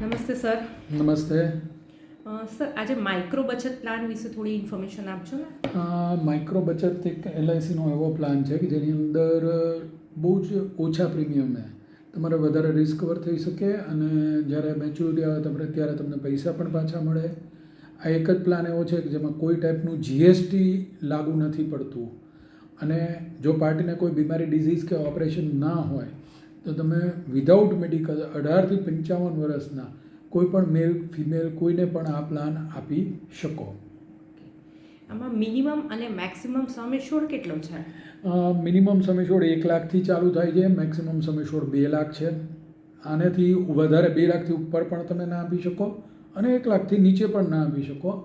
નમસ્તે સર. નમસ્તે. સર આજે માઇક્રો બચત પ્લાન વિશે થોડી ઇન્ફોર્મેશન આપજો ને. માઇક્રો બચત એક એલઆઈસીનો એવો પ્લાન છે કે જેની અંદર બહુ જ ઓછા પ્રીમિયમે તમારે વધારે રિસ્ક કવર થઈ શકે અને જ્યારે મેચ્યોરિટી આવે ત્યારે તમને પૈસા પણ પાછા મળે. આ એક જ પ્લાન એવો છે કે જેમાં કોઈ ટાઈપનું જીએસટી લાગુ નથી પડતું અને જો પાર્ટીને કોઈ બીમારી ડિઝીઝ કે ઓપરેશન ના હોય તો તમે વિધાઉટ મેડિકલ 18 થી 55 વર્ષના કોઈ પણ મેલ ફિમેલ કોઈને પણ આ પ્લાન આપી શકો. આમાં મિનિમમ અને મેક્સિમમ સમ એશ્યોર્ડ કેટલો છે? મિનિમમ સમ એશ્યોર્ડ 1 લાખથી ચાલુ થાય છે, મેક્સિમમ સમ એશ્યોર્ડ 2 લાખ છે. આનાથી વધારે 2 લાખથી ઉપર પણ તમે ના આપી શકો અને 1 લાખથી નીચે પણ ના આપી શકો.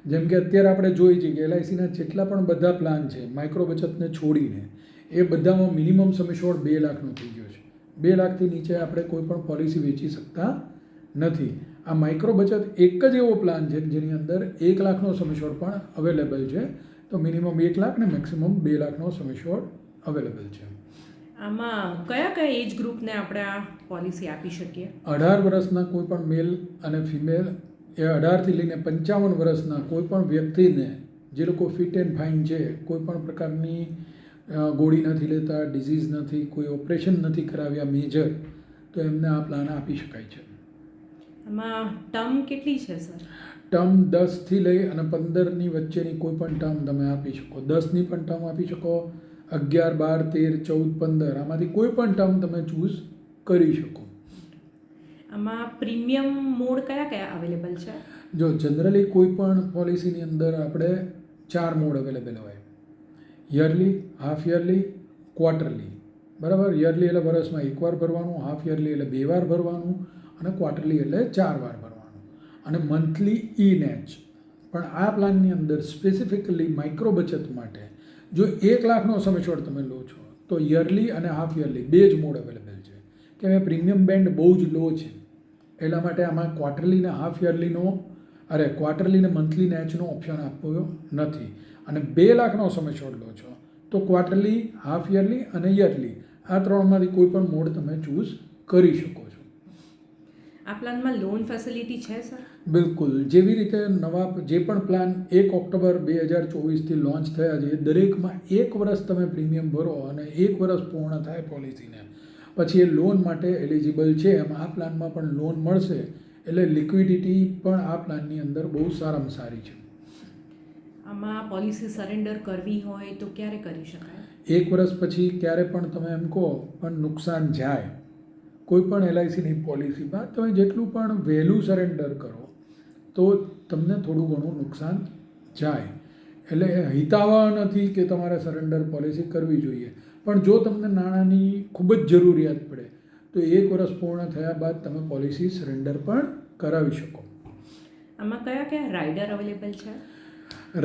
જેમ કે અત્યારે આપણે જોઈએ છીએ કે એલઆઈસીના જેટલા પણ બધા પ્લાન છે માઇક્રો બચતને છોડીને એ બધામાં મિનિમમ સમ એશ્યોર્ડ 2 લાખનો થઈ ગયો છે. 2 લાખથી નીચે આપણે કોઈ પણ પોલિસી વેચી શકતા નથી. આ માઇક્રો બચત એક જ એવો પ્લાન છે જેની અંદર 1 લાખનો સમ એશ્યોર્ડ પણ અવેલેબલ છે. તો મિનિમમ 1 લાખ ને મેક્સિમમ 2 લાખનો સમ એશ્યોર્ડ અવેલેબલ છે. આમાં કયા કયા એજ ગ્રુપને આપણે આ પોલિસી આપી શકીએ? 18 વર્ષના કોઈ પણ મેલ અને ફિમેલ, એ 18થી લઈને 55 વર્ષના કોઈ પણ વ્યક્તિને જે લોકો ફિટ એન્ડ ફાઇન છે, કોઈ પણ પ્રકારની ગોળી નથી લેતા, ડિઝીઝ નથી, કોઈ ઓપરેશન નથી કરાવ્યા મેજર, તો એમને આ પ્લાન આપી શકાય છે. આમાં ટર્મ કેટલી છે સર? ટર્મ 10થી લઈ અને 15ની વચ્ચેની કોઈ પણ ટર્મ તમે આપી શકો. 10ની પણ ટર્મ આપી શકો, 11, 12, 13, 14, 15 આમાંથી કોઈ પણ ટર્મ તમે ચૂઝ કરી શકો. આમાં પ્રીમિયમ મોડ કયા કયા અવેલેબલ છે? જો જનરલી કોઈ પણ પોલિસીની અંદર આપણે 4 મોડ અવેલેબલ હોય: યરલી, હાફ યરલી, ક્વાર્ટરલી. બરાબર? યરલી એટલે વર્ષમાં એકવાર ભરવાનું, હાફ યરલી એટલે 2 વાર ભરવાનું અને ક્વાર્ટરલી એટલે 4 વાર ભરવાનું અને મંથલી ઈ-નેચ. પણ આ પ્લાનની અંદર સ્પેસિફિકલી માઇક્રો બચત માટે જો 1 લાખનો સમ એશ્યોર્ડ તમે લો છો તો યરલી અને હાફ યરલી બે જ મોડ અવેલેબલ છે. કે પ્રીમિયમ બેન્ડ બહુ જ લો છે એટલા માટે આમાં ક્વાર્ટરલી ને હાફ યરલીનો ક્વાર્ટરલી ને મંથલી નેચનો ઓપ્શન આપ્યો નથી. અને 2 લાખનો સમ એશ્યોર્ડ લો છો તો ક્વાર્ટરલી, હાફ યરલી અને યરલી આ ત્રણમાંથી કોઈ પણ મોડ તમે ચૂઝ કરી શકો છો. આ પ્લાનમાં લોન ફેસિલિટી છે સર? બિલકુલ. જેવી રીતે નવા જે પણ પ્લાન 1 ઓક્ટોબર 2024થી લોન્ચ થયા છે એ દરેકમાં 1 વર્ષ તમે પ્રીમિયમ ભરો અને 1 વર્ષ પૂર્ણ થાય પોલિસીને પછી એ લોન માટે એલિજિબલ છે. એમ આ પ્લાનમાં પણ લોન મળશે એટલે લિક્વિડિટી પણ આ પ્લાનની અંદર બહુ સારામાં સારી છે. આમાં પોલિસી સરેન્ડર કરવી હોય તો ક્યારે કરી શકાય? 1 વર્ષ પછી ક્યારે પણ તમે એમ કહો પણ નુકસાન જાય કોઈ પણ એલઆઈસીની પોલિસીમાં તમે જેટલું પણ વહેલું સરેન્ડર કરો તો તમને થોડું ઘણું નુકસાન જાય. એટલે હિતાવહ નથી કે તમારે સરેન્ડર પોલિસી કરવી જોઈએ, પણ જો તમને નાણાંની ખૂબ જ જરૂરિયાત પડે તો 1 વર્ષ પૂર્ણ થયા બાદ તમે પોલિસી સરેન્ડર પણ કરાવી શકો. આમાં કયા કયા રાઇડર અવેલેબલ છે?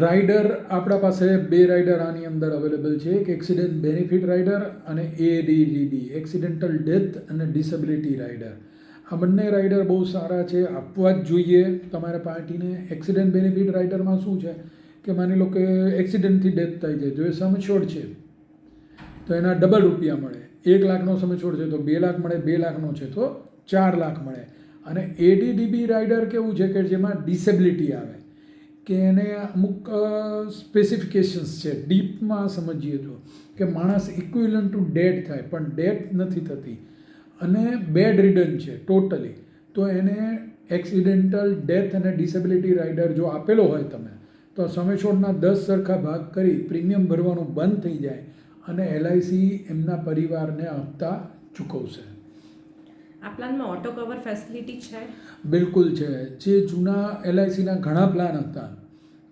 રાઇડર આપણા પાસે 2 રાઇડર આની અંદર અવેલેબલ છે. એક એક્સિડન્ટ બેનિફિટ રાઇડર અને એડીડીબી, એક્સિડેન્ટલ ડેથ અને ડિસેબિલિટી રાઇડર. આ બંને રાઇડર બહુ સારા છે, આપવા જ જોઈએ તમારા પાર્ટીને. એક્સિડન્ટ બેનિફિટ રાઇડરમાં શું છે કે માની લો કે એક્સિડન્ટથી ડેથ થાય છે, જો એ સમ એશ્યોર્ડ છે તો એના ડબલ રૂપિયા મળે. 1 લાખનો સમ એશ્યોર્ડ છે તો 2 લાખ મળે, 2 લાખનો છે તો 4 લાખ મળે. અને એડીડીબી રાઇડર કેવું છે કે જેમાં ડિસેબિલિટી આવે કે એને અમુક સ્પેસિફિકેશન્સ છે. ડીપમાં સમજીએ તો કે માણસ ઇક્વિવલન્ટ ટુ ડેડ થાય પણ ડેથ નથી થતી અને બેડ રિડન છે ટોટલી, તો એને એક્સિડેન્ટલ ડેથ અને ડિસેબિલિટી રાઇડર જો આપેલો હોય તમે તો સમ એશ્યોર્ડના 10 સરખા ભાગ કરી પ્રીમિયમ ભરવાનું બંધ થઈ જાય અને એલઆઈસી એમના પરિવારને હપ્તા ચૂકવશે. આ પ્લાનમાં ઓટો કવર ફેસિલિટી છે? બિલકુલ છે. જે જૂના એલઆઈસીના ઘણા પ્લાન હતા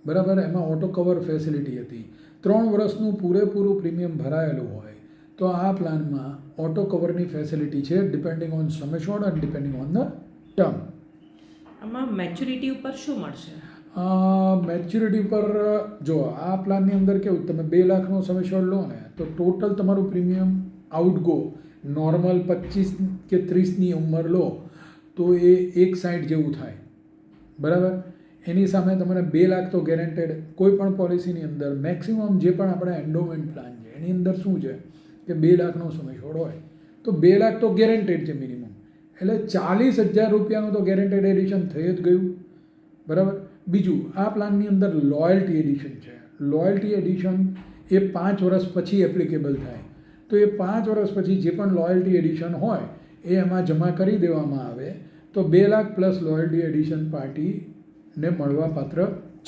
બરાબર, એમાં ઓટો કવર ફેસિલિટી હતી. 3 વર્ષનું પૂરેપૂરું પ્રીમિયમ ભરાયેલું હોય તો આ પ્લાનમાં ઓટો કવરની ફેસિલિટી છે depending on sum assured and depending on the term. આમાં મેચ્યોરિટી ઉપર શું મળશે? મેચ્યોરિટી પર જો આ પ્લાનની અંદર કેવું, તમે 2 લાખનો સમ એશ્યોર્ડ લો ને તો ટોટલ તમારું પ્રીમિયમ આઉટગો નોર્મલ 25 કે 30ની ઉંમર લો તો એ 160 જેવું થાય. બરાબર? એની સામે તમને 2 લાખ તો ગેરંટેડ કોઈ પણ પોલિસીની અંદર. મેક્સિમમ જે પણ આપણે એન્ડોમેન્ટ પ્લાન છે એની અંદર શું છે કે 2 લાખનો સમ એશ્યોર્ડ હોય તો 2 લાખ તો ગેરંટેડ છે મિનિમમ. એટલે 40,000 રૂપિયાનું તો ગેરંટેડ એડિશન થઈ જ ગયું, બરાબર. બીજું, આ પ્લાનની અંદર લોયલ્ટી એડિશન છે. લોયલ્ટી એડિશન એ 5 વર્ષ પછી એપ્લિકેબલ થાય. તો એ 5 વર્ષ પછી જે પણ લોયલ્ટી એડિશન હોય એ એમાં જમા કરી દેવામાં આવે તો 2 લાખ પ્લસ લોયલ્ટી એડિશન પાર્ટીને મળવાપાત્ર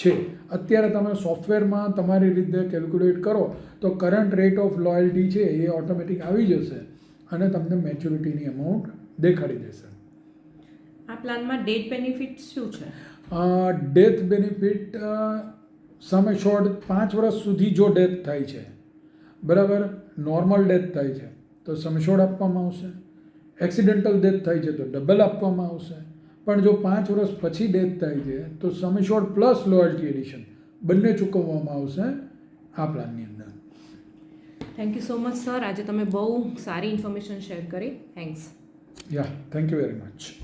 છે. અત્યારે તમે સોફ્ટવેરમાં તમારી રીતે કેલ્ક્યુલેટ કરો તો કરંટ રેટ ઓફ લોયલ્ટી છે એ ઓટોમેટિક આવી જશે અને તમને મેચ્યોરિટીની અમાઉન્ટ દેખાડી દેશે. આ પ્લાનમાં ડેથ બેનિફિટ શું છે? ડેથ બેનિફિટ સમ એશ્યોર્ડ 5 વર્ષ સુધી જો ડેથ થાય છે, બરાબર, નોર્મલ ડેથ થાય છે તો સમ એશ્યોર્ડ આપવામાં આવશે. એક્સિડેન્ટલ ડેથ થાય છે તો ડબલ આપવામાં આવશે. પણ જો 5 વર્ષ પછી ડેથ થાય છે તો સમ એશ્યોર્ડ પ્લસ લોયલ્ટી એડિશન બંને ચૂકવવામાં આવશે આ પ્લાનની અંદર. Thank you so much sir, આજે તમે બહુ સારી ઇન્ફોર્મેશન શેર કરી. Thanks. Yeah, thank you very much.